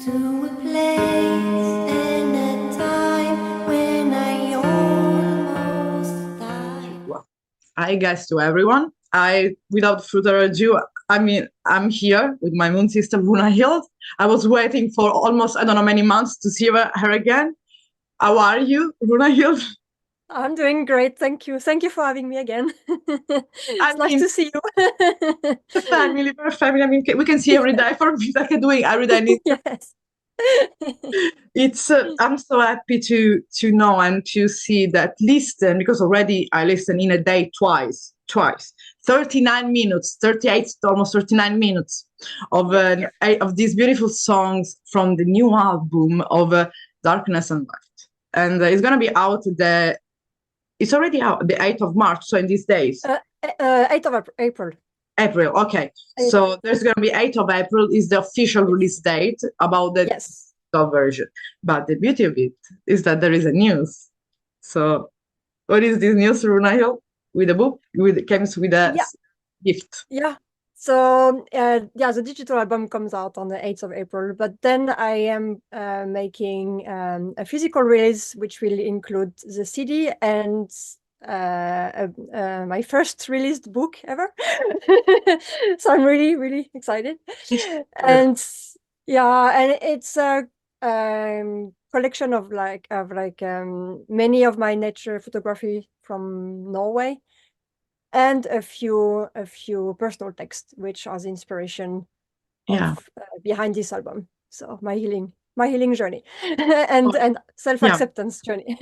to a place and a time when I almost died. Well, I guess to everyone. Without further ado, I'm here with my moon sister Rúnahild. I was waiting for almost, I don't know, many months to see her again. How are you, Rúnahild? I'm doing great, thank you. Thank you for having me again. It's nice to see you. We're a family. I mean, we can see every day for me, like I'm doing every day. Yes. I'm so happy to know and to see that listen, because already I listen in a day twice, 39 minutes, 38 to almost 39 minutes of these beautiful songs from the new album of Darkness and Light, and it's gonna be out it's already out the 8th of March, so in these days. 8th of April. April, okay. So there's going to be 8th of April is the official release date about the version. But the beauty of it is that there is a news. So what is this news, Rúnahild? With a book? It comes with a gift. Yeah. So the digital album comes out on the 8th of April, but then I am making a physical release, which will include the CD and my first released book ever. So I'm really, really excited. And it's a collection of many of my nature photography from Norway, and a few personal texts which are the inspiration behind this album. So my healing journey and self-acceptance journey.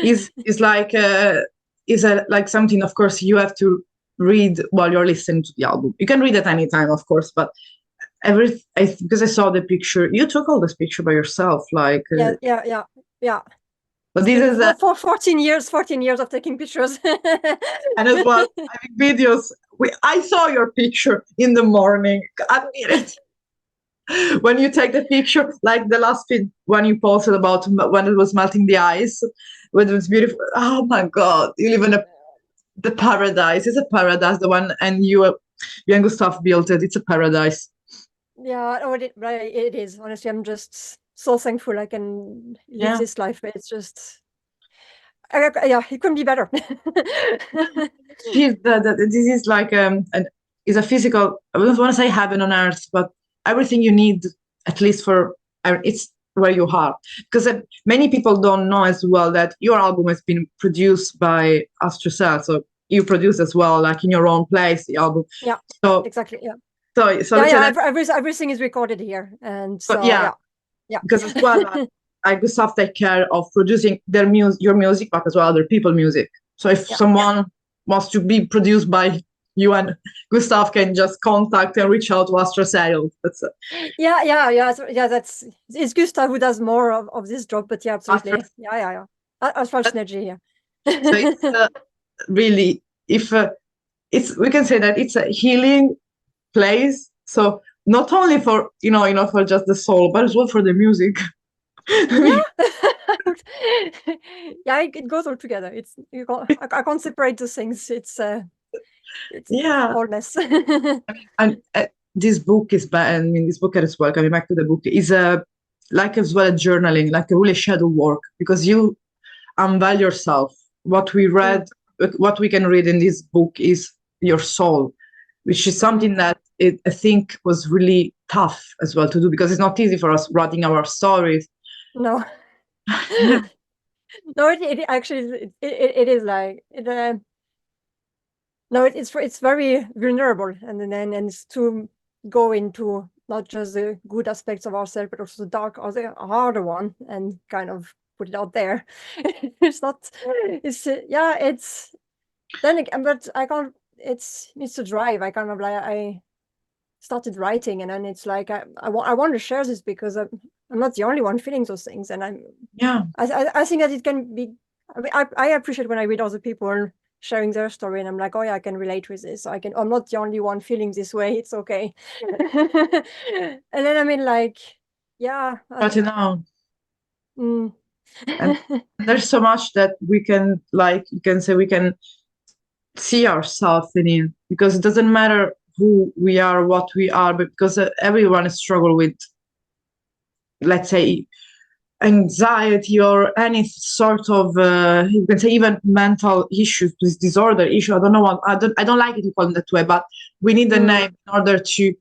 Is like like something, of course, you have to read while you're listening to the album. You can read at any time, of course, but because I saw the picture, you took all this picture by yourself, like yeah. But this is for 14 years of taking pictures. And as well, having videos. I saw your picture in the morning. Admit it. When you take the picture, like the last one you posted about when it was melting the ice, when it was beautiful. Oh my God, you live in the paradise. It's a paradise, the one, and you and Gustav built it. It's a paradise. Yeah, it is. Honestly, I'm just so thankful I can live this life. It's just, it couldn't be better. This is like is a physical. I don't want to say heaven on earth, but everything you need, at least for it's where you are. Because many people don't know as well that your album has been produced by Astrocell, so you produce as well, like in your own place, the album. Yeah. So exactly. Yeah. So everything is recorded here, and so yeah. Because as well, Gustav take care of producing your music, but as well other people's music. So if someone wants to be produced by you and Gustav, can just contact and reach out to Astrocell. That's it. That's it's Gustav who does more of this job, but yeah, absolutely. Astral synergy. Yeah. So it's really, if we can say that it's a healing place. So not only for for just the soul, but as well for the music. It goes all together. I can't separate those things. It's wholeness. And this book is bad. I mean, this book as well, coming back to the book, is like as well a journaling, like a really shadow work, because you unveil yourself. What we can read in this book is your soul, which is something that I think was really tough as well to do, because it's not easy for us writing our stories. No. No, it actually it is like no, it's very vulnerable, and it's to go into not just the good aspects of ourselves, but also the dark or the harder one, and kind of put it out there. It's then but I can't. It's a drive. I kind of like I started writing, and then it's like I want to share this because I'm not the only one feeling those things, and I think that it can be. I appreciate when I read other people sharing their story, and I'm like, oh yeah, I can relate with this. I'm not the only one feeling this way. It's okay. And then I mean, like, But and there's so much that we can, like, you can say, we can see ourselves in it, because it doesn't matter who we are, what we are, but because everyone struggles with let's say, anxiety or any sort of you can say even mental issues, this disorder issue. I don't know what I don't like it to call it that way, but we need a name in order to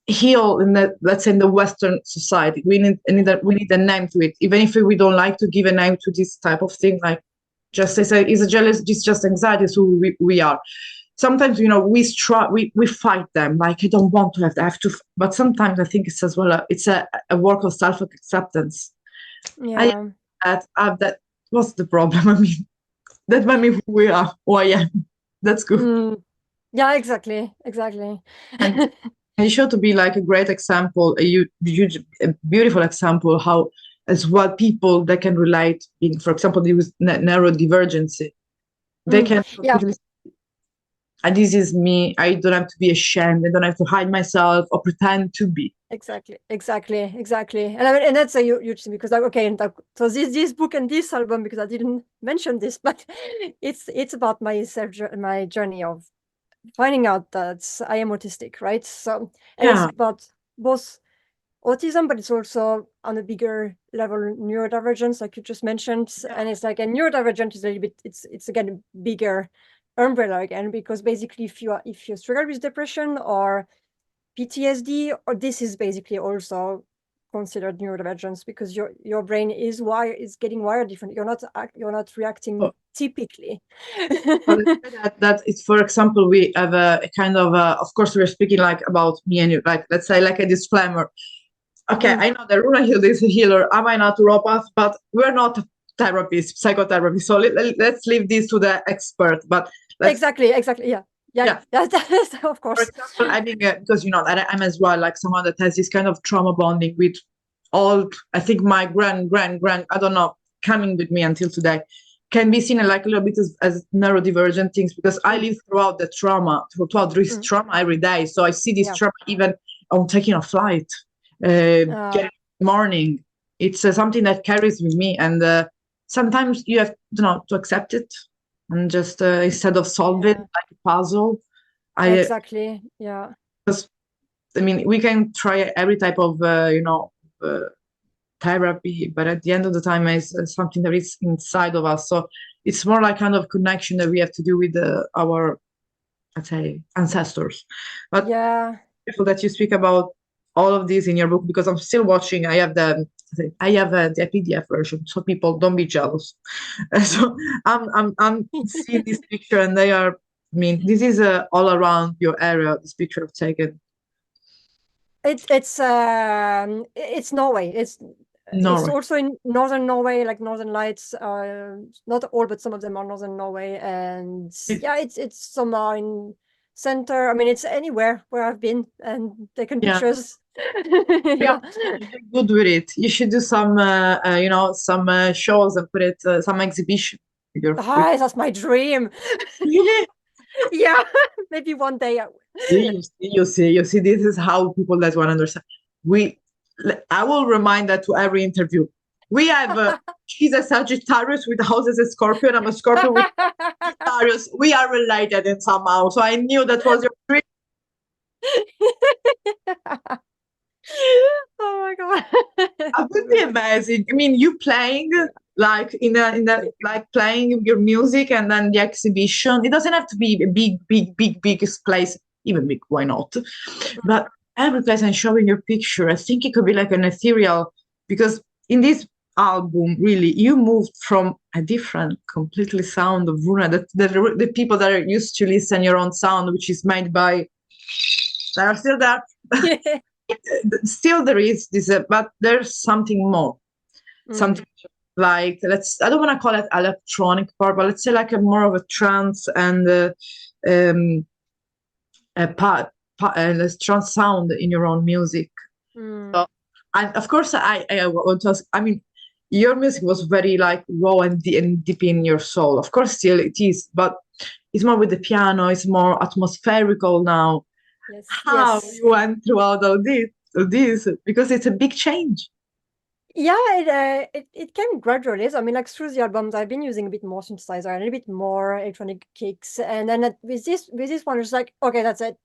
heal in the, let's say, in the Western society. We need a name to it, even if we don't like to give a name to this type of thing. Like, just say it's a jealous, it's just anxiety. Is who we are. Sometimes, we fight them. Like, I don't want to have to. I have to. But sometimes I think it's as well. It's a work of self-acceptance. Yeah. That was the problem. I mean, that might be who we are. Who I am. That's good. Yeah, exactly. And you show to be like a great example, a beautiful example how as well people that can relate, for example, with neurodivergency, they can completely. And this is me. I don't have to be ashamed. I don't have to hide myself or pretend to be. Exactly. And I mean, and that's a huge thing, because so this book and this album, because I didn't mention this, but it's about my journey of finding out that I am autistic, right? So, and it's about both autism, but it's also on a bigger level neurodivergence, like you just mentioned. And it's like a neurodivergent is a little bit, it's again a bigger umbrella again, because basically if you struggle with depression or PTSD, or this is basically also considered neurodivergence, because your brain is getting wired different. You're not reacting typically. that it's, for example, we have a kind of course we're speaking like about me and you, like, let's say, like a disclaimer. Okay, I know that Rúnahild is a healer. I might not neuropath, but we're not therapists, psychotherapists. So let's leave this to the expert. But exactly, yeah. Of course. For example, I think because I'm as well like someone that has this kind of trauma bonding with all. I think my grand, I don't know, coming with me until today, can be seen like a little bit as neurodivergent things, because I live throughout the trauma, throughout this trauma every day. So I see this trauma even on taking a flight. Morning, it's something that carries with me, and sometimes you have to accept it and just instead of solve it like a puzzle. Exactly. Yeah. Because I mean, we can try every type of therapy, but at the end of the time, it's something that is inside of us. So it's more like kind of connection that we have to do with our, let's say, ancestors. But beautiful that you speak about all of this in your book, because I'm still watching. I have the PDF version, so people don't be jealous. So I'm seeing this picture, and they are. I mean, this is all around your area. This picture I've taken. It's Norway. It's also in northern Norway, like Northern Lights. Not all, but some of them are northern Norway, and it's somewhere in center. I mean, it's anywhere where I've been and taken pictures. Good with it. You should do some some shows and put it some exhibition. That's my dream. Yeah, maybe one day. You see, this is how people that want to understand. I will remind that to every interview. We have she's a Sagittarius with houses as Scorpio, and I'm a Scorpio with Sagittarius. We are related in somehow, so I knew that was your dream. Oh my god, that would be amazing. I mean, you playing like in the like playing your music, and then the exhibition. It doesn't have to be a big place. Even big, why not? But every place and showing your picture, I think it could be like an ethereal, because in this album, really, you moved from a different, completely sound of Runa. The people that are used to listen your own sound, which is made by, they are still there. Still there is this, but there's something more, something like, I don't want to call it electronic part, but let's say like a more of a trance and a trance sound in your own music. So, and of course, I want to ask, I mean, your music was very like raw and deep in your soul. Of course, still it is, but it's more with the piano. It's more atmospherical now. Yes. How you went throughout all this, because it's a big change. Yeah, it came gradually. So, I mean, like through the albums, I've been using a bit more synthesizer and a bit more electronic kicks, and then with this one, it's like, okay, that's it.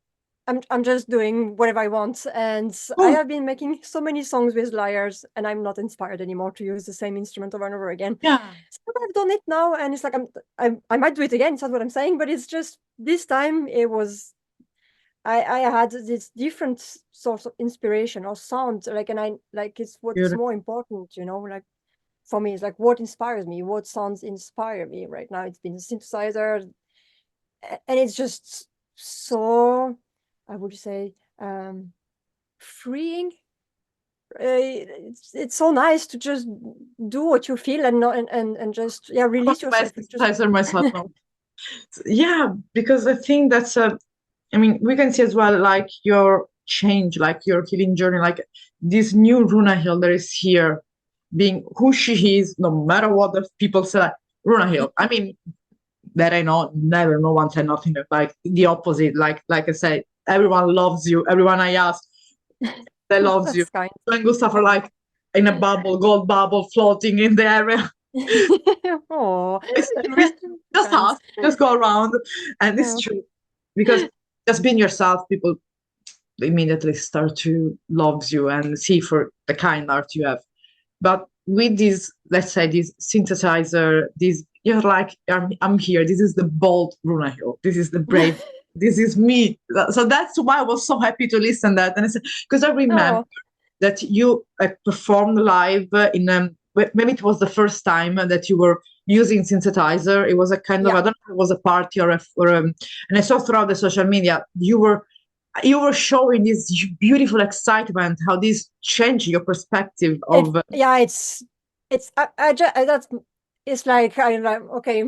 I'm just doing whatever I want, and I have been making so many songs with lyres, and I'm not inspired anymore to use the same instrument over and over again. Yeah. So I've done it now, and it's like I might do it again. It's not what I'm saying, but it's just this time it was I had this different source of inspiration or sound, like, and I like it's what's Beautiful. more important, you know, like for me, it's like what inspires me, what sounds inspire me right now. It's been a synthesizer, and it's just so, I would say, freeing. It's so nice to just do what you feel and not and just release yourself. It's just Synthesizer myself now. Yeah, because I think that's I mean, we can see as well like your change, like your healing journey, like this new Rúnahild that is here, being who she is, no matter what the people say. Rúnahild. I mean, that I know, never, no one said nothing like the opposite. Like I said, everyone loves you. Everyone I ask, they loves you. that's kind. And Gustav are like in a bubble, gold bubble, floating in the area. Oh, Just ask, just go around, and it's true because just being yourself, people immediately start to love you and see for the kind art you have. But with this, let's say, this synthesizer, this you're like, I'm here. This is the bold Rúnahild. This is the brave. This is me. So that's why I was so happy to listen that, and I said, because I remember that you performed live in maybe it was the first time that you were using synthesizer. It was a kind of, I don't know if it was a party or and I saw throughout the social media you were showing this beautiful excitement, how this changed your perspective of it's that's it's like I like okay,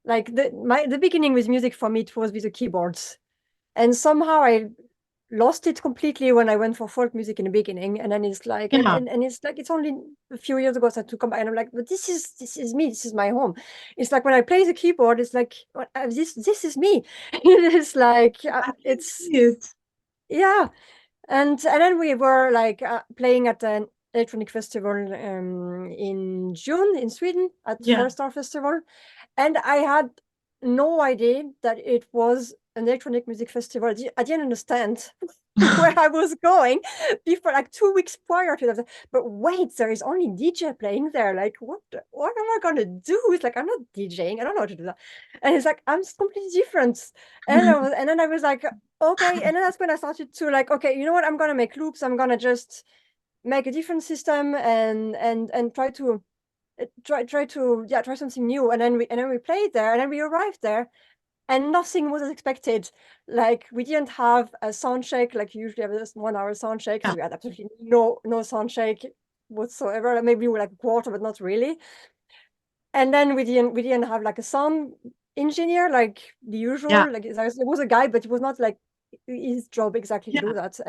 like the beginning with music for me, it was with the keyboards, and somehow I lost it completely when I went for folk music in the beginning, and then it's like and it's like it's only a few years ago I had to come back, and I'm like, but this is me, this is my home. It's like when I play the keyboard, it's like this is me. It's like it's yeah. And then we were like playing at an electronic festival in June in Sweden at Forest Star Festival, and I had no idea that it was an electronic music festival. I didn't understand where I was going before, like 2 weeks prior to that. But wait, there is only DJ playing there. Like, what am I gonna do? It's like, I'm not DJing. I don't know how to do that. And it's like, I'm completely different. And then I was like, okay. And then that's when I started to like, okay, you know what? I'm gonna make loops. I'm gonna just make a different system and try to try something new. And then we played there, and then we arrived there, and nothing was as expected. Like, we didn't have a sound check like you usually have this 1 hour sound check. So we had absolutely no sound check whatsoever. Like, maybe like a quarter, but not really. And then we didn't have like a sound engineer like the usual. Like, there was a guy, but it was not like his job exactly to do that.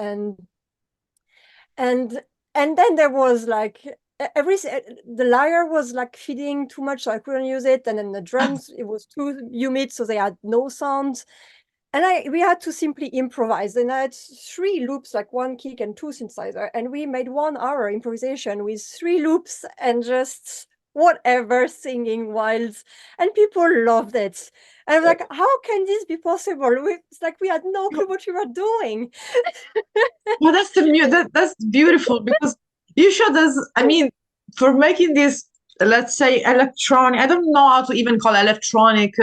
And then there was like the lyre was like feeding too much, so I couldn't use it. And then the drums, it was too humid, so they had no sound. And we had to simply improvise. And I had 3 loops, like 1 kick and 2 synthesizer, and we made 1 hour improvisation with 3 loops and just whatever, singing wild, and people loved it. And I'm like, how can this be possible? It's like we had no clue what we were doing. Well, that's beautiful, because you showed us, I mean, for making this, let's say, electronic, I don't know how to even call electronic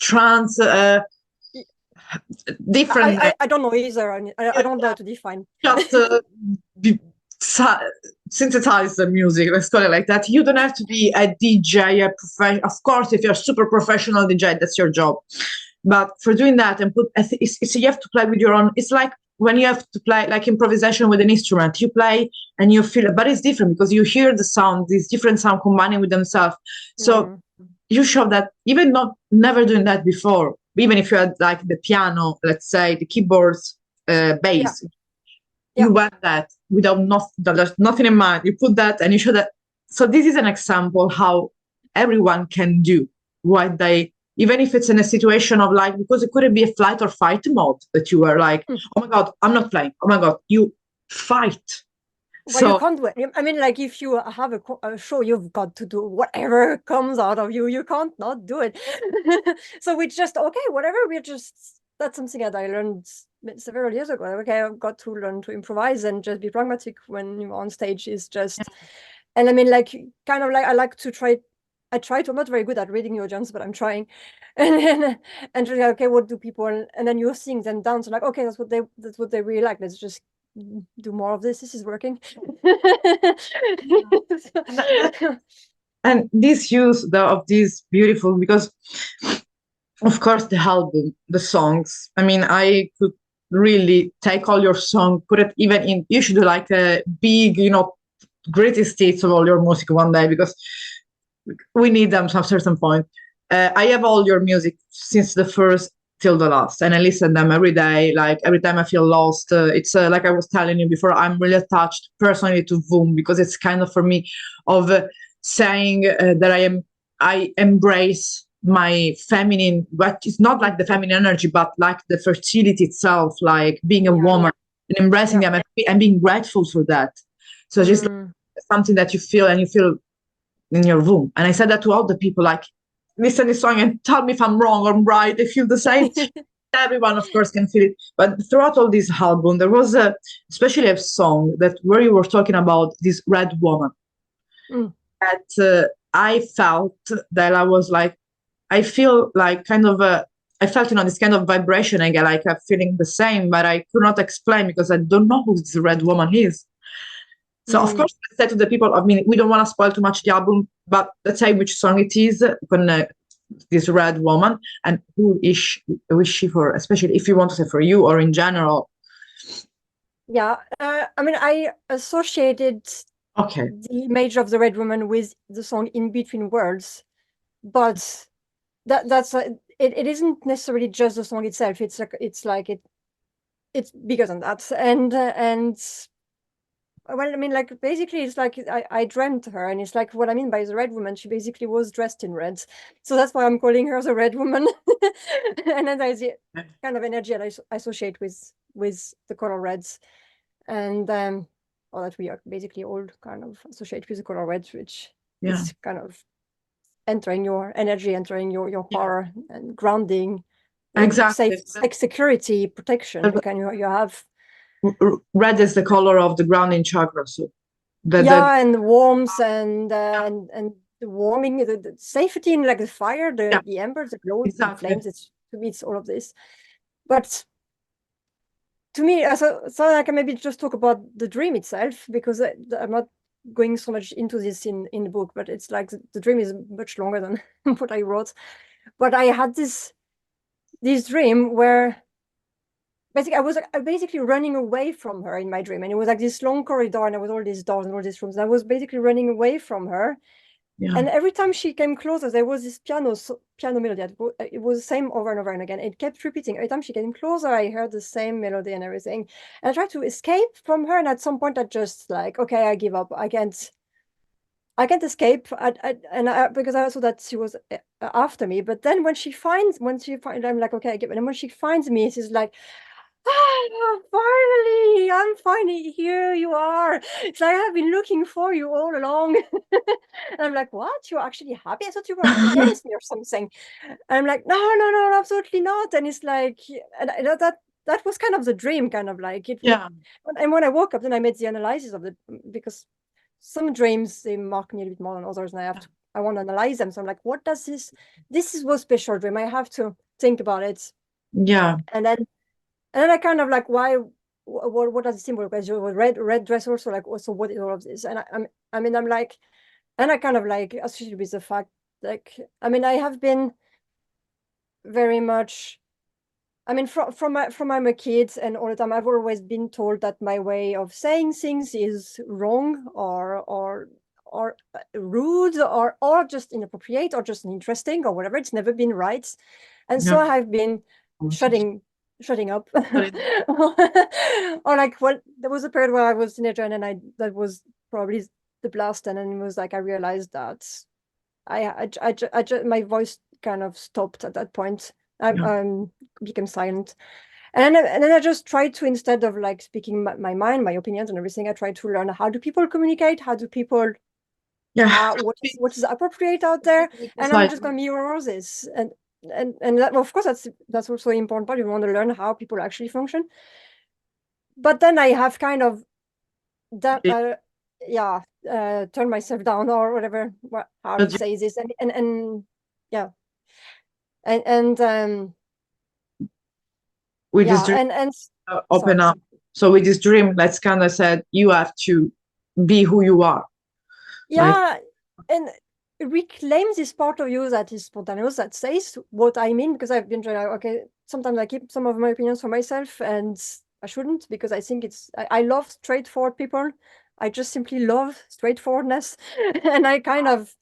trance different. I don't know either. I don't know how to define. Just synthesize the music, let's call it like that. You don't have to be a DJ, of course, if you're a super professional DJ, that's your job. But for doing that and you have to play with your own. It's like when you have to play like improvisation with an instrument, you play and you feel it, but it's different because you hear the sound, these different sound combining with themselves. So you show that even never doing that before, even if you had like the piano, let's say the keyboards, bass, you went that without there's nothing in mind. You put that and you show that. So this is an example how everyone can do what they, even if it's in a situation of like, because it couldn't be a flight or fight mode that you were like, oh my God, I'm not playing. Oh my God, you fight. Well, so you can't do it. I mean, like, if you have a show, you've got to do whatever comes out of you. You can't not do it. So we just, okay, whatever. That's something that I learned several years ago. Okay, I've got to learn to improvise and just be pragmatic when you're on stage. Is just, and I mean, like, kind of like, I like to try. I try to. I'm not very good at reading the audience, but I'm trying. And then, and just, okay, what do people? And then you're seeing them dance. And like, okay, that's what they really like. Let's just do more of this. This is working. And this use of this beautiful, because of course the album, the songs, I mean, I could really take all your song, put it even in, you should do like a big, greatest hits of all your music one day, because we need them to a certain point. I have all your music since the first till the last, and I listen them every day. Like every time I feel lost, it's like I was telling you before, I'm really attached personally to Voom, because it's kind of for me of saying that I embrace my feminine, but it's not like the feminine energy, but like the fertility itself, like being a woman and embracing them and being grateful for that. So just something that you feel, and you feel in your room. And I said that to all the people, like, listen to this song and tell me if I'm wrong or I'm right. They feel the same. Everyone, of course, can feel it. But throughout all this album, there was especially a song that where you were talking about this red woman. That I felt that I was like, I feel like kind of I felt, this kind of vibration again, like I'm feeling the same, but I could not explain because I don't know who this red woman is. So of course, I said to the people, I mean, we don't want to spoil too much the album, but let's say which song it is, this red woman, and who is she for, especially if you want to say for you or in general. Yeah, I mean, I associated the image of the red woman with the song In Between Worlds, but that's it isn't necessarily just the song itself. It's bigger than that, and well, I mean, like, basically, it's like I dreamt her, and it's like what I mean by the red woman. She basically was dressed in red, so that's why I'm calling her the red woman. And then there's the kind of energy that I associate with the color reds, and or that we are basically all kind of associate with the color red, which is kind of entering your energy, entering your power, and grounding, exactly, safe, like security, protection. You have. Red is the color of the grounding chakra, so and warmth and the warming, the safety in like the fire, the embers, the glow, the flames. To me, it's all of this. But to me, so I can maybe just talk about the dream itself, because I'm not going so much into this in the book, but it's like the dream is much longer than what I wrote. But I had this dream where basically I was basically running away from her in my dream, and it was like this long corridor, and there was all these doors and all these rooms, and I was basically running away from her. And every time she came closer, there was this piano melody. It was the same over and over and again. It kept repeating. Every time she came closer, I heard the same melody and everything. And I tried to escape from her, and at some point I just like, okay, I give up. I can't escape. Because I saw that she was after me. But then when she finds, I'm like, okay, I give it. And when she finds me, she's like, finally, I'm finally here. You are. It's like I've been looking for you all along. And I'm like, what? You're actually happy? I thought you were against me or something. And I'm like, no, absolutely not. And it's like, and that was kind of the dream, kind of like it. And when I woke up, then I made the analysis of it, because some dreams, they mark me a bit more than others, and I want to analyze them. So I'm like, what does this is a special dream. I have to think about it. And then I kind of like, why? What does it symbol? Because you have a red dress also, like, also what is all of this? And I'm like, and I kind of like associated with the fact, like, I mean, I have been very much, I mean, from I'm a kid, and all the time I've always been told that my way of saying things is wrong or rude or just inappropriate or just interesting or whatever. It's never been right, and so I've been shutting up. Or like, well, there was a period where I was a teenager, and then that was probably the blast, and then it was like I realized that my voice kind of stopped at that point. I became silent, and then I just tried to, instead of like speaking my mind, my opinions and everything, I tried to learn, how do people communicate, how do people what is appropriate out there, and I'm just gonna mirror this. And and that, of course that's also an important part. You want to learn how people actually function. But then I have kind of that turn myself down or whatever, how to say this, and yeah, and with this yeah, dream, and open sorry. up. So with this dream, let's kind of said you have to be who you are. Yeah, and reclaim this part of you that is spontaneous, that says what I mean, because I've been trying, okay, sometimes I keep some of my opinions for myself, and I shouldn't, because I think I love straightforward people. I just simply love straightforwardness. And I kind of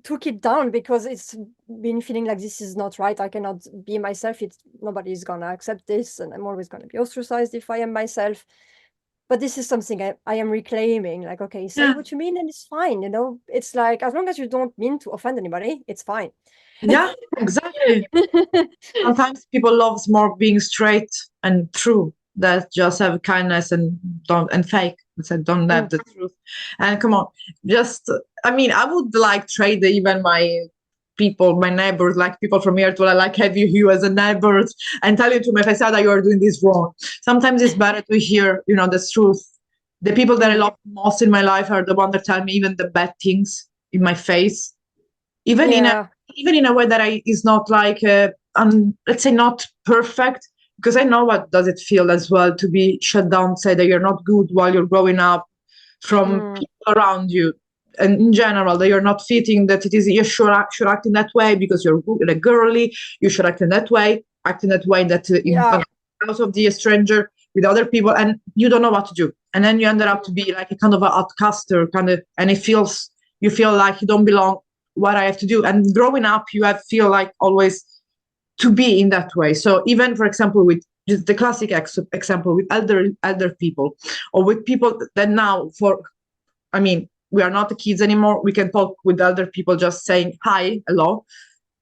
took it down because it's been feeling like this is not right. I cannot be myself. Nobody's gonna accept this, and I'm always gonna be ostracized if I am myself. But this is something I am reclaiming. Like, okay, say what you mean, and it's fine. You know, it's like, as long as you don't mean to offend anybody, it's fine. Yeah, exactly. Sometimes people love more being straight and true, that just have kindness and fake. Said don't have the truth. And come on, just I mean, I would like trade even my people, my neighbors, like people from here to like have you as a neighbor and tell you to my face that you are doing this wrong. Sometimes it's better to hear, the truth. The people that I love most in my life are the ones that tell me even the bad things in my face, even in a way that is not like let's say not perfect, because I know what does it feel as well to be shut down, say that you're not good while you're growing up from people around you, and in general that you're not fitting, that it is you should act in that way because you're like girly, you should act in that way that in front house of the stranger with other people, and you don't know what to do, and then you ended up to be like a kind of an outcaster kind of, and you feel like you don't belong. What I have to do, and growing up you have feel like always to be in that way. So even for example with just the classic example with elder people, or with people that now we are not the kids anymore, we can talk with elder people just saying hi, hello.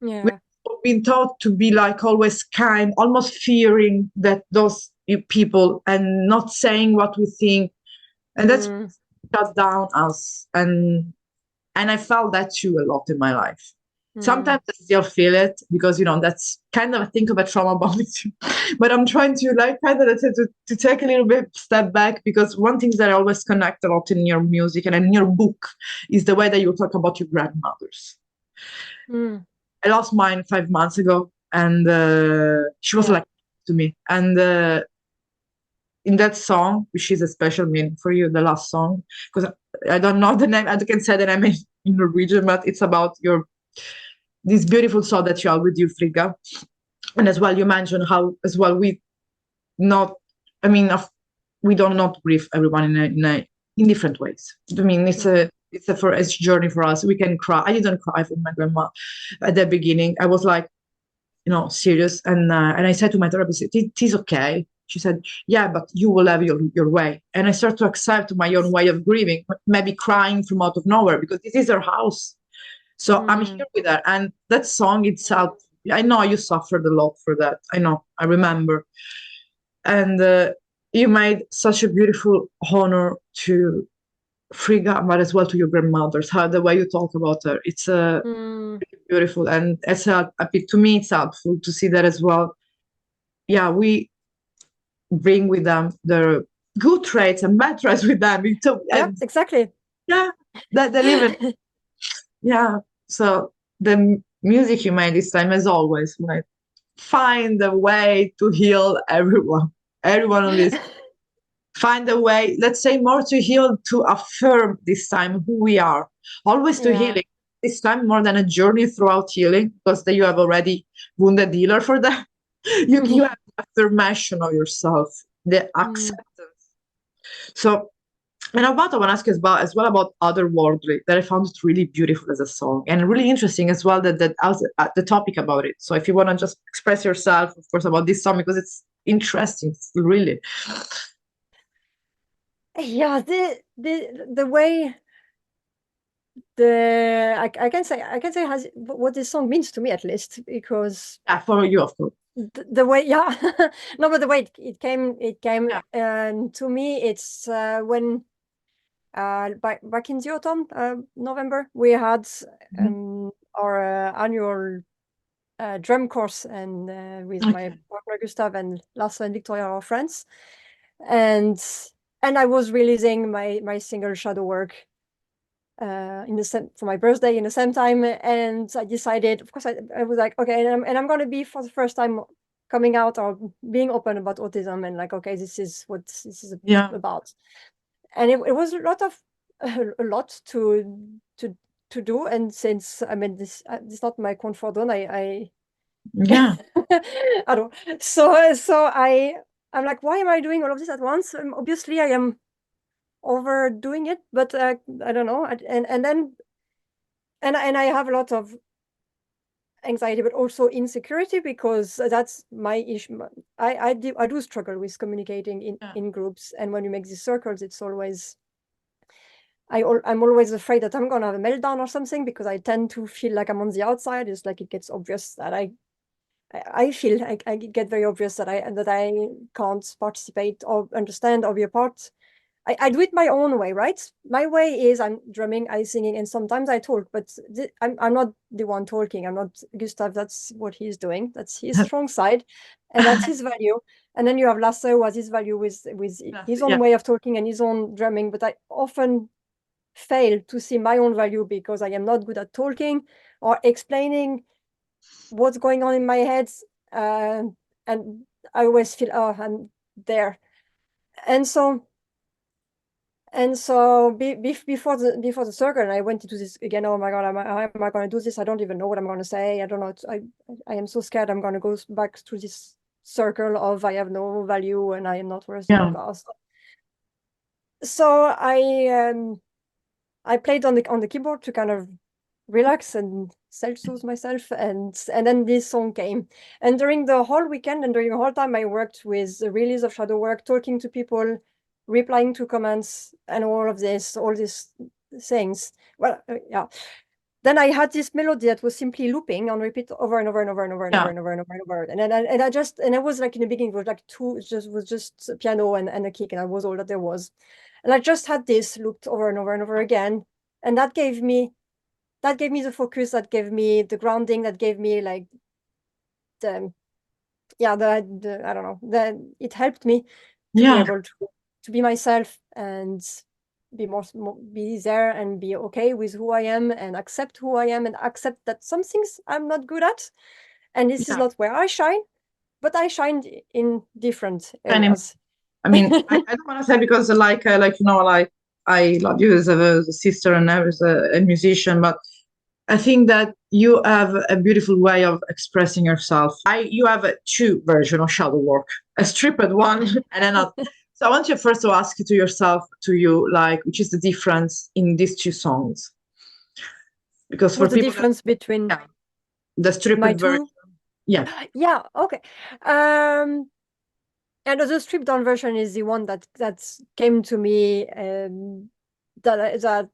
We've been taught to be like always kind, almost fearing that those people and not saying what we think, and that's shut down us. And I felt that too a lot in my life. Sometimes I still feel it because, that's kind of, I think of a trauma bonding too. But I'm trying to like kind of to take a little bit step back, because one thing that I always connect a lot in your music and in your book is the way that you talk about your grandmothers. I lost mine 5 months ago, and she was like to me. And in that song, which is a special meaning for you, the last song, because I don't know the name, I can say the name in Norwegian, but it's about this beautiful song that you have with you, Frigga. And as well, you mentioned how as well we don't not grieve everyone in different ways. I mean, it's a journey for us. We can cry. I didn't cry for my grandma at the beginning. I was like, serious, and I said to my therapist, it is okay. She said, yeah, but you will have your way. And I started to accept my own way of grieving, maybe crying from out of nowhere, because this is her house. So I'm here with her. And that song itself, I know you suffered a lot for that. I know, I remember. And you made such a beautiful honor to Frigga, but as well to your grandmothers, how the way you talk about her. It's beautiful. And to me, it's helpful to see that as well. Yeah, we bring with them the good traits and bad traits with them. Exactly. Yeah, that they live in. Yeah. So the music you made this time, as always, like find a way to heal everyone on this. Find a way, let's say, more to heal, to affirm this time who we are. Always to healing. This time more than a journey throughout healing, because you have already wounded healer for that. You have affirmation of yourself, the acceptance. So, and what I want to ask you as well about Otherworldly, that I found it really beautiful as a song, and really interesting as well that the topic about it. So if you want to just express yourself, of course, about this song, because it's interesting, really. Yeah, the way I can say has what this song means to me, at least, because for you, of course. The way no, but the way it came to me, it's when back in the autumn, November, we had our annual drum course and with my partner Gustav and Lasse and Victoria, our friends, and I was releasing my single Shadow Work for my birthday in the same time, and I decided, of course, I was like, okay, and I'm going to be for the first time coming out or being open about autism, and like, okay, this is what this is about, and it was a lot to do, and since I mean this is not my comfort zone, I I don't. So I'm like, why am I doing all of this at once? Obviously, I am overdoing it, but I don't know. And then I have a lot of anxiety, but also insecurity, because that's my issue. I do struggle with communicating in groups, and when you make these circles, it's always I'm always afraid that I'm gonna have a meltdown or something, because I tend to feel like I'm on the outside. It's like it gets obvious that I feel I get very obvious that I can't participate or understand or be a part. I do it my own way, right? My way is I'm drumming, I singing, and sometimes I talk, but I'm not the one talking. I'm not Gustav. That's what he's doing. That's his strong side, and that's his value. And then you have Lasse, who has his value with his own way of talking and his own drumming. But I often fail to see my own value because I am not good at talking or explaining what's going on in my head, and I always feel, oh, I'm there. And so before the circle, and I went into this again, oh my god, how am I going to do this? I don't even know what I'm going to say. I don't know. I am so scared I'm going to go back to this circle of I have no value and I am not worthy of God. So I played on the keyboard to kind of relax and self-soothe myself, and then this song came. And during the whole weekend and during the whole time, I worked with the release of Shadow Work, talking to people, replying to comments, and all these things. Well, yeah. Then I had this melody that was simply looping on repeat over and over and over and over and over and over and over and over. And I was like, in the beginning, it was like just a piano and a kick, and that was all that there was. And I just had this looped over and over and over again. And that gave me the focus, that gave me the grounding, that gave me like the I don't know, it helped me to be able to be myself and be there and be okay with who I am and accept who I am and accept that some things I'm not good at, and this is not where I shine, but I shine in different areas. I mean, I don't want to say because like I love you as a sister and as a musician, but I think that you have a beautiful way of expressing yourself. You have two versions of Shadow Work, a stripped one and another. So I want you first to ask like, which is the difference in these two songs? Because what's the difference between the stripped version? Yeah, okay. And the stripped down version is the one that came to me, that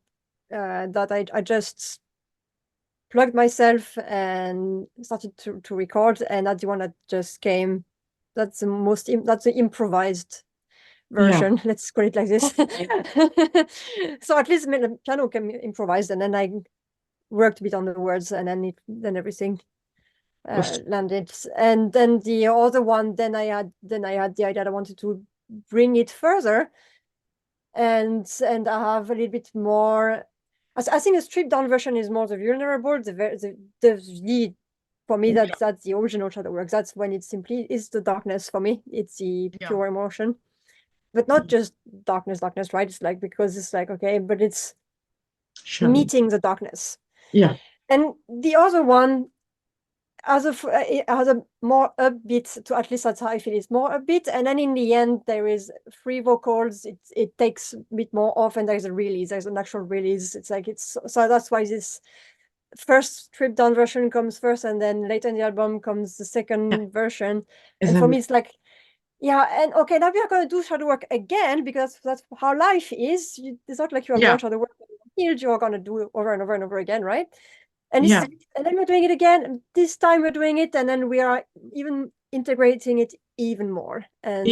I just plugged myself and started to record, and that's the one that just came. That's the improvised version. Let's call it like this. So at least the piano can be improvised, and then I worked a bit on the words, and then everything landed. And then the other one, then I had the idea that I wanted to bring it further, and I have a little bit more. I think the stripped down version is more the vulnerable, the for me, that's the original Shadow Work. That's when it simply is the darkness for me. It's the pure emotion, but not just darkness, right? It's like, because it's like, okay, but it's meeting the darkness. Yeah. And the other one it has a more upbeat, to at least that's how I feel. It's more upbeat, and then in the end there is 3 vocals. It takes a bit more off, and there's an actual release. It's like so that's why this first stripped down version comes first, and then later in the album comes the second version. And for me, it's like, and okay, now we are going to do Shadow Work again, because that's how life is. It's not like you have done Shadow Work healed, you're going to do it over and over and over again, right? And and then we're doing it again, and this time we're doing it, and then we are even integrating it even more. And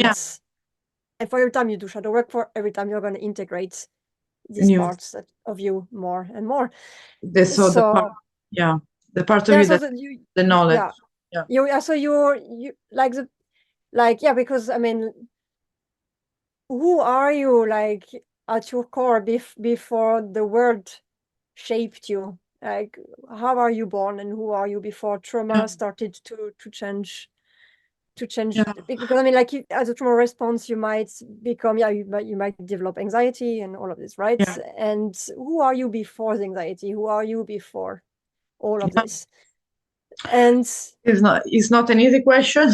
for every time you do Shadow Work, for every time you're going to integrate these parts of you more and more. the part of Yeah, you so that you, the knowledge. yeah, Yeah. so you like yeah, because I mean, who are you like at your core before the world shaped you? Like, how are you born and who are you before trauma Yeah. started to change Yeah. because I mean, like, as a trauma response, you might become, yeah, you might develop anxiety and all of this, right? Yeah. And who are you before the anxiety? Who are you before all of Yeah. this? And It's not an easy question.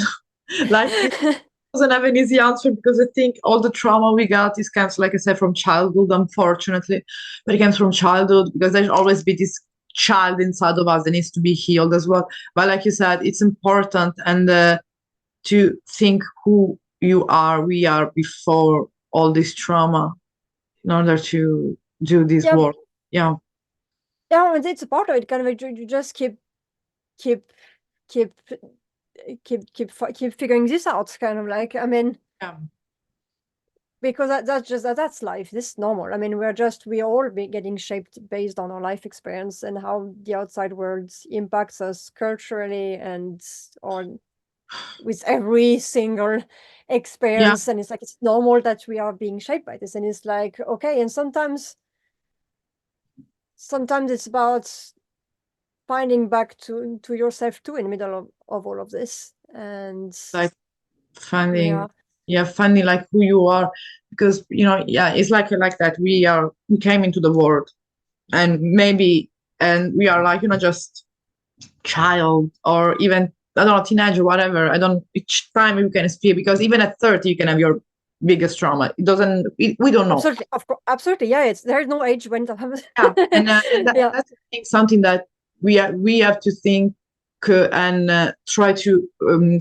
Like it doesn't have an easy answer because I think all the trauma we got is kind of, like I said, from childhood, unfortunately. But it comes from childhood because there's always be this child inside of us that needs to be healed as well. But like you said, it's important and to think who we are before all this trauma in order to do this yeah, work. Yeah. yeah, and it's a part of it. Kind of, you just keep keep keep figuring this out. Kind of like, I mean, Yeah. because that's life. This is normal. I mean, we all be getting shaped based on our life experience and how the outside world impacts us culturally and or with every single Yeah. experience. And it's like, it's normal that we are being shaped by this. And it's like, okay. And sometimes it's about finding back to yourself too in the middle of all of this. And Like finding yeah, finding like who you are because yeah, it's like that we came into the world and we are like just child or even I don't know teenager whatever. I don't each time you can experience because even at 30 you can have your biggest trauma. It doesn't we don't know. absolutely, of course, absolutely, yeah. There's no age when that happens. Yeah, and Yeah. that's I think something that we have to think and try to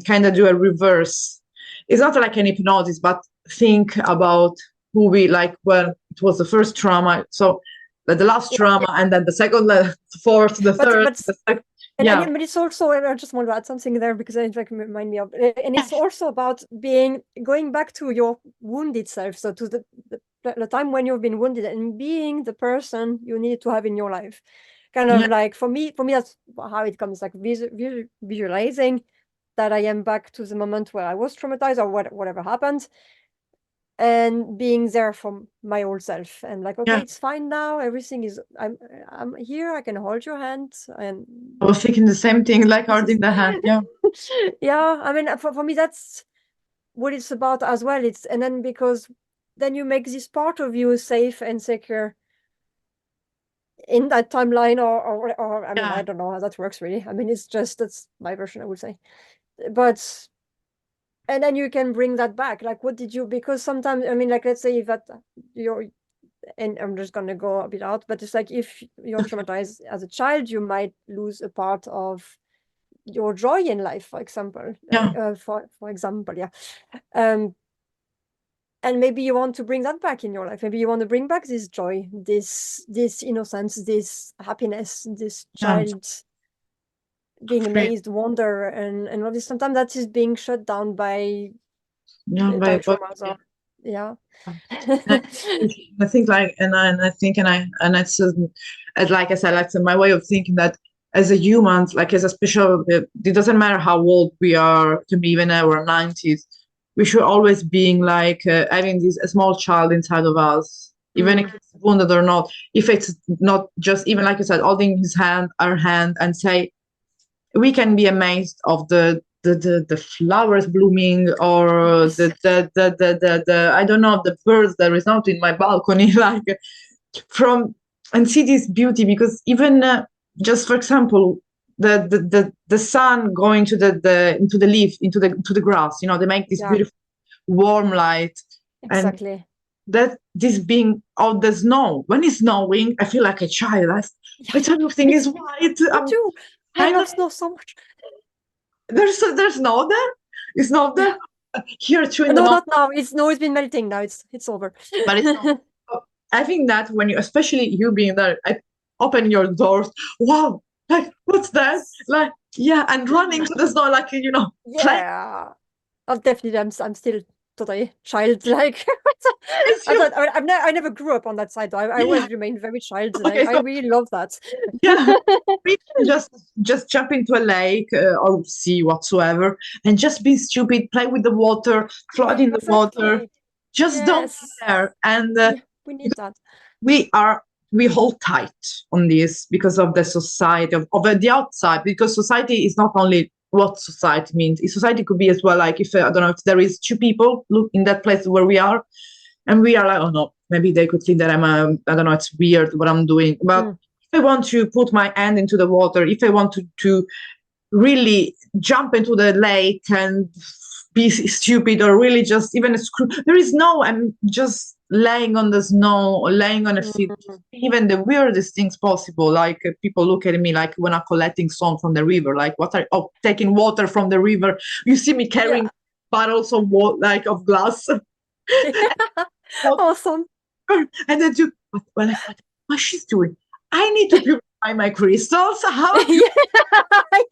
kind of do a reverse. It's not like an hypnosis, but think about who we like. Well, it was the first trauma, so the last Yeah. trauma, and then the second, the fourth, the third. But Yeah, but it's also, I just want to add something there because it like remind me of, and it's also about going back to your wounded self, so to the time when you've been wounded and being the person you need to have in your life. Kind of yeah, like for me, that's how it comes, like visualizing that I am back to the moment where I was traumatized or whatever happened, and being there for my old self and like, okay, yeah. it's fine now, everything is, I'm here, I can hold your hand, and I was thinking the same thing, like this holding is the hand. Yeah, yeah, I mean, for me that's what it's about as well. It's, and then because then you make this part of you safe and secure in that timeline, or I mean, I yeah, don't know how that works really. I mean, it's just, that's my version, I would say. But and then you can bring that back, like, what did you, because sometimes, I mean, like, let's say that you're, and I'm just gonna go a bit out, but it's like, if you're traumatized as a child, you might lose a part of your joy in life, for example. yeah, For example, yeah. And maybe you want to bring that back in your life. Maybe you want to bring back this joy, this innocence, this happiness, this yeah. child being Free. amazed, wonder, and all this. Sometimes that is being shut down by Yeah, but traumas, or yeah. I I think like, and I think, and it's like I said, like my way of thinking that as a human, like as a special, it doesn't matter how old we are, to be even our 90s, we should always being like having this a small child inside of us, even if it's wounded or not. If it's not just even like you said, holding his hand, our hand, and say, we can be amazed of the flowers blooming or the I don't know the birds that is out in my balcony like from and see this beauty because even just for example the sun going to the into the leaf into the grass they make this Yeah, beautiful warm light and exactly. that this being oh the snow when it's snowing I feel like a child Yeah, everything is white me too. I kind love of snow so much. there's no there. It's not Yeah. there. Here too in the No, mountain, not now. It's been melting now. It's over. but it's not. I think that when you, especially you being there, I open your doors. Wow, like what's that? Like yeah, and running to the snow, like playing. Yeah. Oh, definitely. I'm still totally childlike. It's I you. thought I never grew up on that side though. I always remained very childlike. Okay, I so really love that. yeah, we can just jump into a lake or sea whatsoever and just be stupid, play with the water, float in the water. Exactly. Just don't Yes. care. And Yeah, we need that. we are we hold tight on this because of the society of the outside, because society is not only what society means. Society could be as well, like if I don't know, if there is two people look in that place where we are, and we are like, oh no, maybe they could think that I don't know, it's weird what I'm doing. But if I want to put my hand into the water, if I want to really jump into the lake and be stupid, or really just even screw, there is no, I'm just laying on the snow or laying on a field, even the weirdest things possible. Like people look at me like when I'm collecting salt from the river, like what are taking water from the river, you see me carrying bottles of water, like of glass. Awesome. And then what she's doing, I need to purify my crystals. How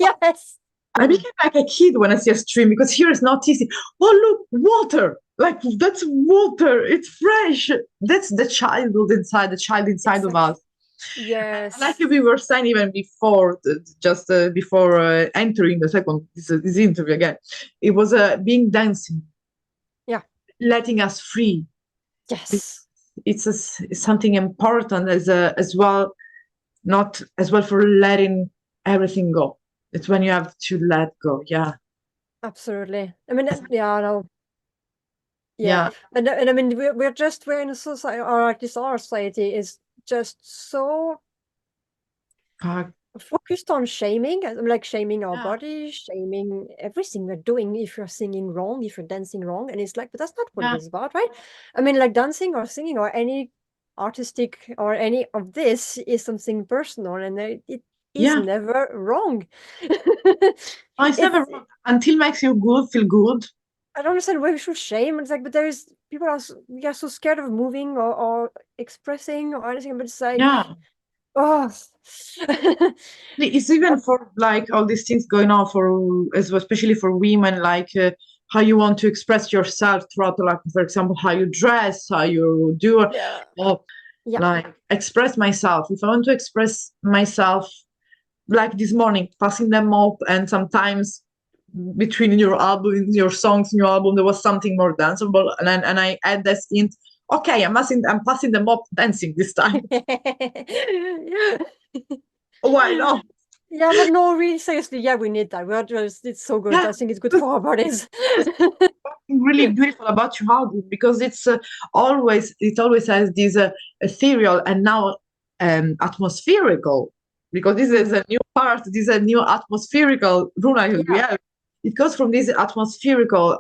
Yes. I became like a kid when I see a stream, because here it's not easy. Oh, look, water. Like, that's water. It's fresh. That's the childhood inside, the child inside of us. Yes. Like we were saying even before, just before entering the second this interview again, it was being dancing. Yeah. Letting us free. Yes. It's something important as well, not as well for letting everything go. It's when you have to let go. Yeah. Absolutely. I mean, yeah, no. Yeah. And I mean, we're in a society, or at least our society is just so focused on shaming, like shaming our body, shaming everything we're doing. If you're singing wrong, if you're dancing wrong, and it's like, but that's not what it is about, right? I mean, like dancing or singing or any artistic or any of this is something personal, and it is never wrong. Oh, it's never wrong until makes you good, feel good. I don't understand why we should shame. It's like, but there is people we are so scared of moving or expressing or anything. But it's like, oh, it's even for like all these things going on for, especially for women, like how you want to express yourself throughout, like for example, how you dress, how you do, like express myself. If I want to express myself, like this morning, passing them up, and sometimes between your album, your songs in your album, there was something more danceable, and I add this in. Okay, I'm passing them up dancing this time. Why not? Yeah, but no, really seriously, yeah, we need that. It's so good. I think it's good for our bodies. Really beautiful about your album, because it always has this ethereal and now atmospherical, because this is a new part, this is a new atmospherical Rúnahild. It goes from this atmospherical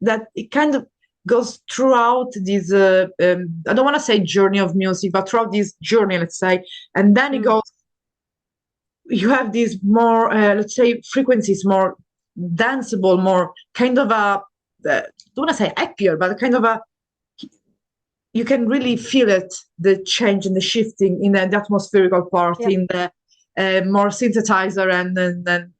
that it kind of goes throughout this I don't want to say journey of music, but throughout this journey, let's say, and then it goes, you have these more let's say frequencies, more danceable, more kind of a don't want to say happier, but kind of a, you can really feel it, the change and the shifting in the atmospherical part, in the more synthesizer and then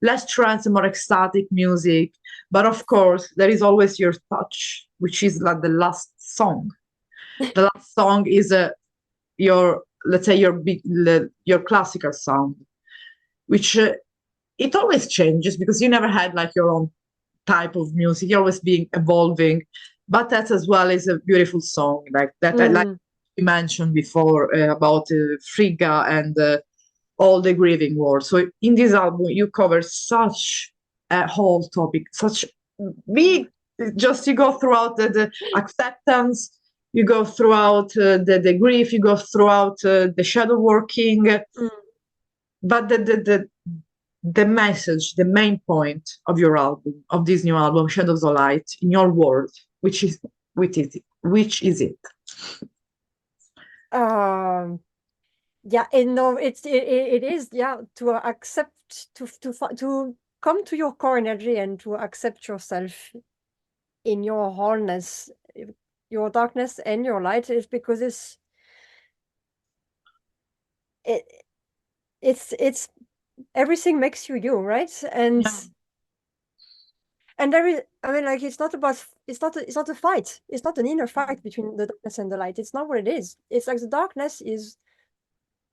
less trance and more ecstatic music. But of course, there is always your touch, which is like the last song. The last song is your, let's say, your classical sound, which it always changes, because you never had like your own type of music. You're always being evolving, but that as well is a beautiful song like that. I like you mentioned before about Frigga and all the grieving war. So in this album, you cover such a whole topic, such big. Just you go throughout the acceptance, you go throughout the grief, you go throughout the shadow working, but the message, the main point of your album, of this new album, Shadows of Light, in your world, which is it? Yeah, and no, it is, to accept, to come to your core energy and to accept yourself in your wholeness, your darkness and your light, is because it's everything makes you, right? And And there is, I mean, like, it's not a fight. It's not an inner fight between the darkness and the light. It's not what it is. It's like the darkness is,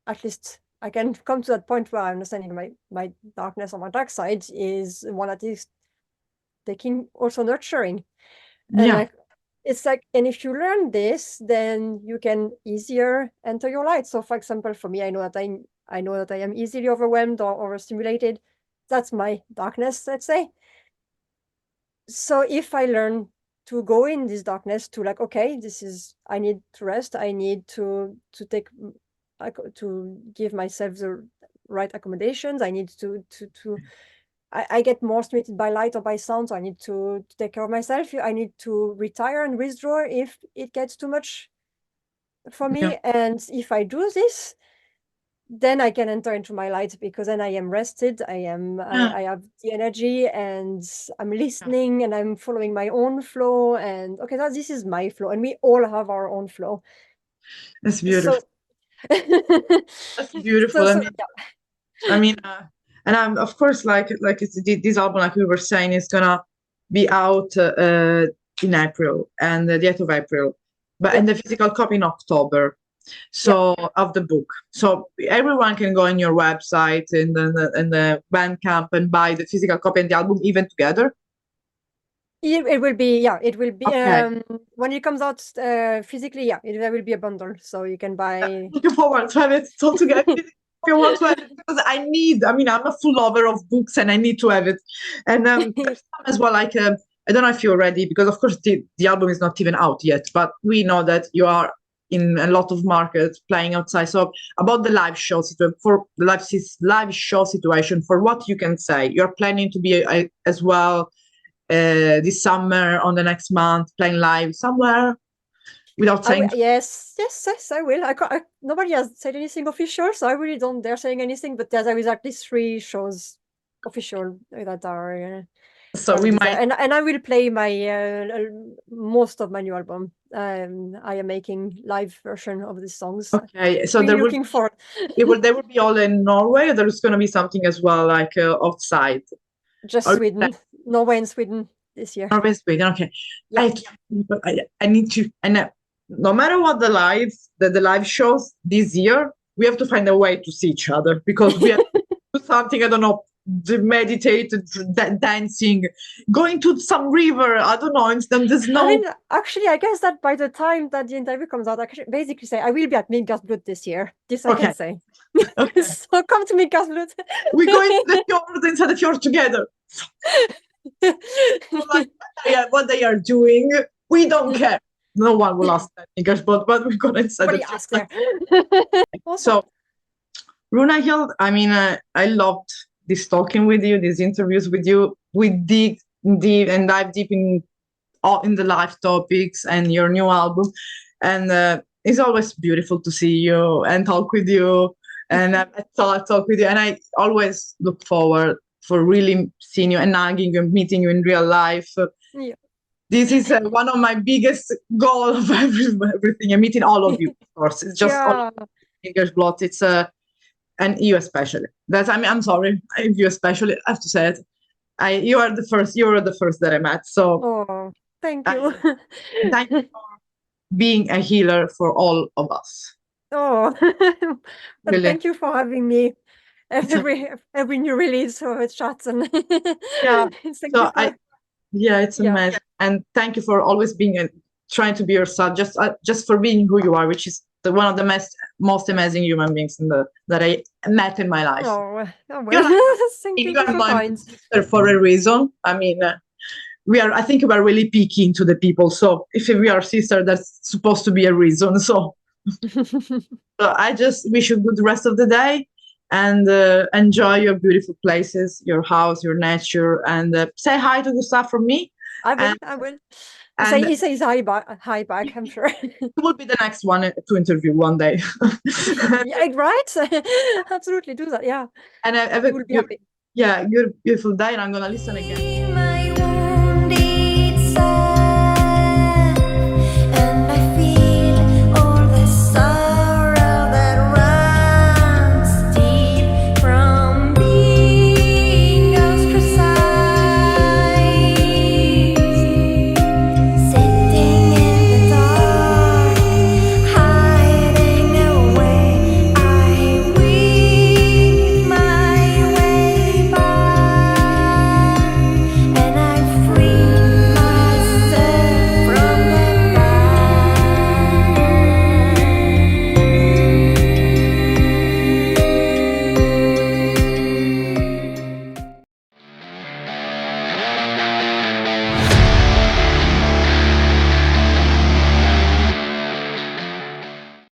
at least I can come to that point where I'm understanding my darkness or my dark side is one that is taking also nurturing. And Yeah. like, it's like, and if you learn this, then you can easier enter your light. So for example, for me, I know that I am easily overwhelmed or overstimulated. That's my darkness, let's say. So if I learn to go in this darkness to like, okay, I need to rest, I need to take, to give myself the right accommodations, I need I get more stimulated by light or by sound, so I need to take care of myself. I need to retire and withdraw if it gets too much for me. Yeah. And if I do this, then I can enter into my light, because then I am rested, I have the energy, and I'm listening, and I'm following my own flow, and okay, this is my flow, and we all have our own flow. That's beautiful. So That's beautiful. I mean, and I'm, of course, like it's this album, like we were saying, is gonna be out in April, and the 8th of April, but and the physical copy in October. So of the book, so everyone can go on your website and the Bandcamp and buy the physical copy and the album even together. It will be, Okay. when it comes out physically, there will be a bundle, so you can buy. Looking forward to have it all together. If you want to have it, because I mean, I'm a full lover of books and I need to have it. And there's some as well, like, I don't know if you're ready, because of course the album is not even out yet, but we know that you are in a lot of markets playing outside. So about the live show for the live show situation, for what you can say, you're planning to be as well this summer, on the next month, playing live somewhere without saying. Yes, I will. Nobody has said anything official, so I really don't dare saying anything, but there is at least 3 shows official that are So we might. and I will play my most of my new album. I am making live version of the songs. Okay, so really looking forward. They will be all in Norway, or there's going to be something as well, like outside. Just Sweden, Norway and Sweden this year. Norway, Sweden. Okay. Yeah. I need to, and no matter what the live shows this year, we have to find a way to see each other, because we have to do something. I don't know, meditate, dancing, going to some river. I don't know. Instead, there's no. I mean, actually, I guess that by the time that the interview comes out, I can basically say I will be at Midgardblut this year. This I can say. Okay. So come to Midgardblut. We're going to the fjord, inside the fjord together. Like, what they are doing, we don't care. No one will ask that, but we're going inside the ask there. So, Rúnahild, I mean, I loved this talking with you, these interviews with you. We dig deep and dive deep in the life topics and your new album, and it's always beautiful to see you and talk with you, and I talk with you, and I always look forward for really seeing you and hugging you and meeting you in real life. Yeah. This is one of my biggest goals of everything. I'm meeting all of you, of course. It's just all Midgardblut. It's and you especially. I'm sorry, you especially. I have to say it. You are the first. You were the first that I met. So, thank you. Thank you for being a healer for all of us. But really. Thank you for having me. Every new release of chats and it's amazing, and thank you for always being trying to be yourself, just for being who you are, which is one of the most amazing human beings that I met in my life. Thank you. You're my sister for a reason. I mean, I think we are really picky into the people. So if we are sister, that's supposed to be a reason. So, I just wish you a good rest of the day, and enjoy your beautiful places, your house, your nature, and say hi to Gustav from me. I will. He says hi back, I'm sure. He will be the next one to interview one day. Right? Absolutely, do that, yeah. And will be happy. Yeah, you're a beautiful day, and I'm going to listen again.